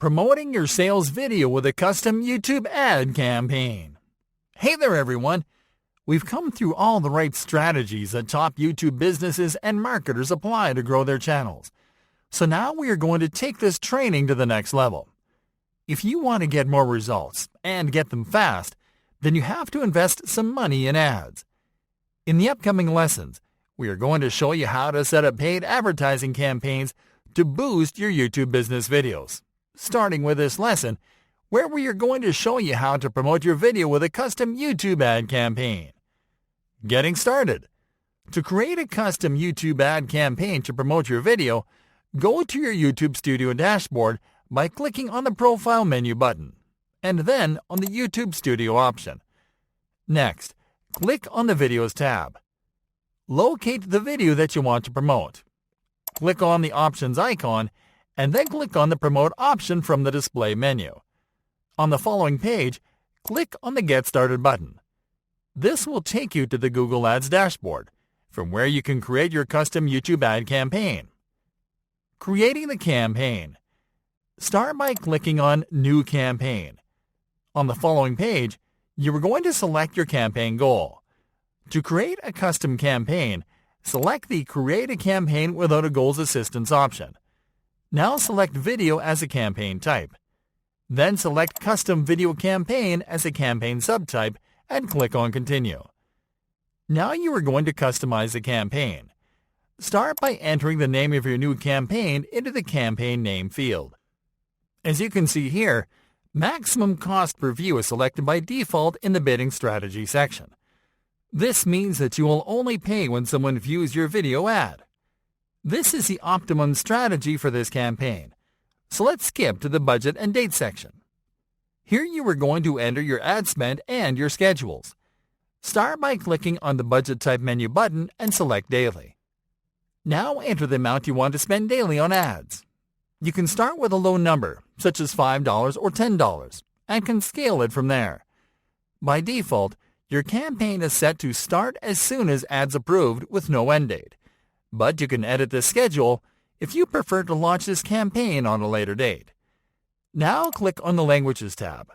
Promoting your sales video with a custom YouTube ad campaign. Hey there everyone! We've come through all the right strategies that top YouTube businesses and marketers apply to grow their channels. So now we are going to take this training to the next level. If you want to get more results and get them fast, then you have to invest some money in ads. In the upcoming lessons, we are going to show you how to set up paid advertising campaigns to boost your YouTube business videos. Starting with this lesson, where we are going to show you how to promote your video with a custom YouTube ad campaign. Getting started. To create a custom YouTube ad campaign to promote your video, go to your YouTube Studio dashboard by clicking on the Profile menu button, and then on the YouTube Studio option. Next, click on the Videos tab. Locate the video that you want to promote. Click on the Options icon, and then click on the Promote option from the display menu. On the following page, click on the Get Started button. This will take you to the Google Ads dashboard, from where you can create your custom YouTube ad campaign. Creating the campaign. Start by clicking on New Campaign. On the following page, you are going to select your campaign goal. To create a custom campaign, select the Create a Campaign Without a Goals Assistance option. Now select Video as a campaign type. Then select Custom Video Campaign as a campaign subtype and click on Continue. Now you are going to customize the campaign. Start by entering the name of your new campaign into the campaign name field. As you can see here, maximum cost per view is selected by default in the bidding strategy section. This means that you will only pay when someone views your video ad. This is the optimum strategy for this campaign. So let's skip to the budget and date section. Here you are going to enter your ad spend and your schedules. Start by clicking on the Budget Type menu button and select Daily. Now enter the amount you want to spend daily on ads. You can start with a low number, such as $5 or $10, and can scale it from there. By default, your campaign is set to start as soon as ads approved with no end date. But you can edit this schedule if you prefer to launch this campaign on a later date. Now click on the Languages tab.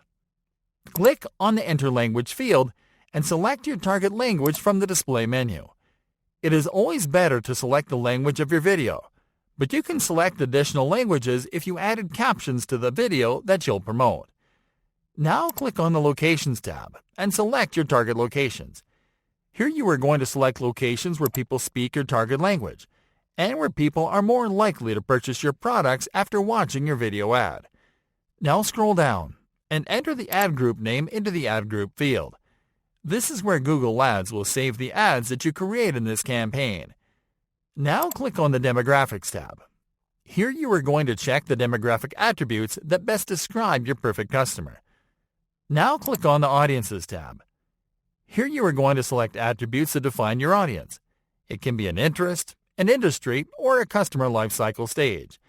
Click on the Enter Language field and select your target language from the display menu. It is always better to select the language of your video, but you can select additional languages if you added captions to the video that you'll promote. Now click on the Locations tab and select your target locations. Here you are going to select locations where people speak your target language, and where people are more likely to purchase your products after watching your video ad. Now scroll down and enter the ad group name into the ad group field. This is where Google Ads will save the ads that you create in this campaign. Now click on the Demographics tab. Here you are going to check the demographic attributes that best describe your perfect customer. Now click on the Audiences tab. Here you are going to select attributes that define your audience. It can be an interest, an industry, or a customer lifecycle stage.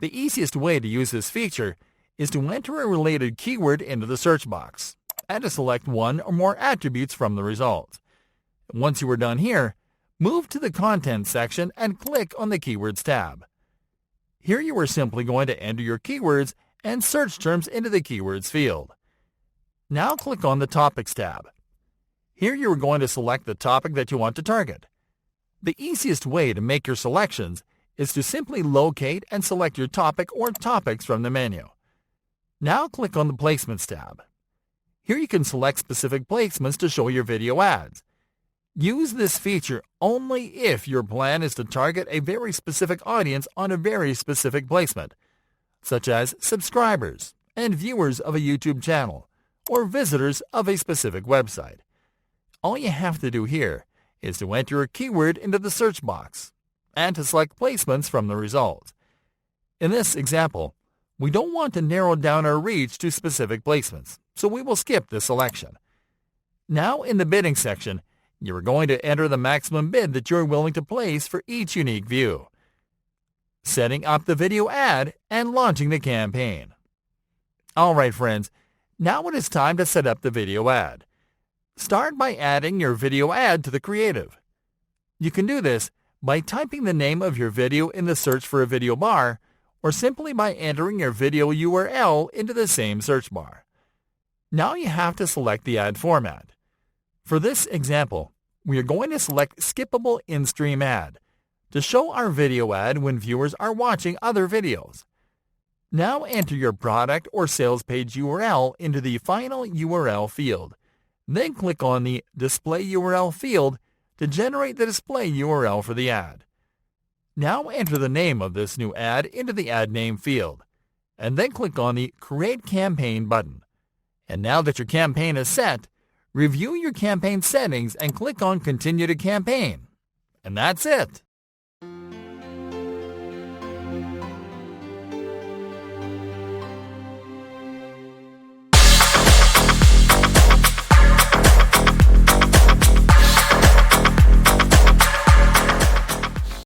The easiest way to use this feature is to enter a related keyword into the search box and to select one or more attributes from the results. Once you are done here, move to the Content section and click on the Keywords tab. Here you are simply going to enter your keywords and search terms into the Keywords field. Now click on the Topics tab. Here you are going to select the topic that you want to target. The easiest way to make your selections is to simply locate and select your topic or topics from the menu. Now click on the Placements tab. Here you can select specific placements to show your video ads. Use this feature only if your plan is to target a very specific audience on a very specific placement, such as subscribers and viewers of a YouTube channel or visitors of a specific website. All you have to do here is to enter a keyword into the search box and to select placements from the results. In this example, we don't want to narrow down our reach to specific placements, so we will skip this selection. Now in the bidding section, you are going to enter the maximum bid that you are willing to place for each unique view. Setting up the video ad and launching the campaign. Alright friends, now it is time to set up the video ad. Start by adding your video ad to the creative. You can do this by typing the name of your video in the Search for a Video bar or simply by entering your video URL into the same search bar. Now you have to select the ad format. For this example, we are going to select Skippable In-Stream Ad to show our video ad when viewers are watching other videos. Now enter your product or sales page URL into the final URL field. Then click on the Display URL field to generate the display URL for the ad. Now enter the name of this new ad into the Ad Name field, and then click on the Create Campaign button. And now that your campaign is set, review your campaign settings and click on Continue to Campaign. And that's it.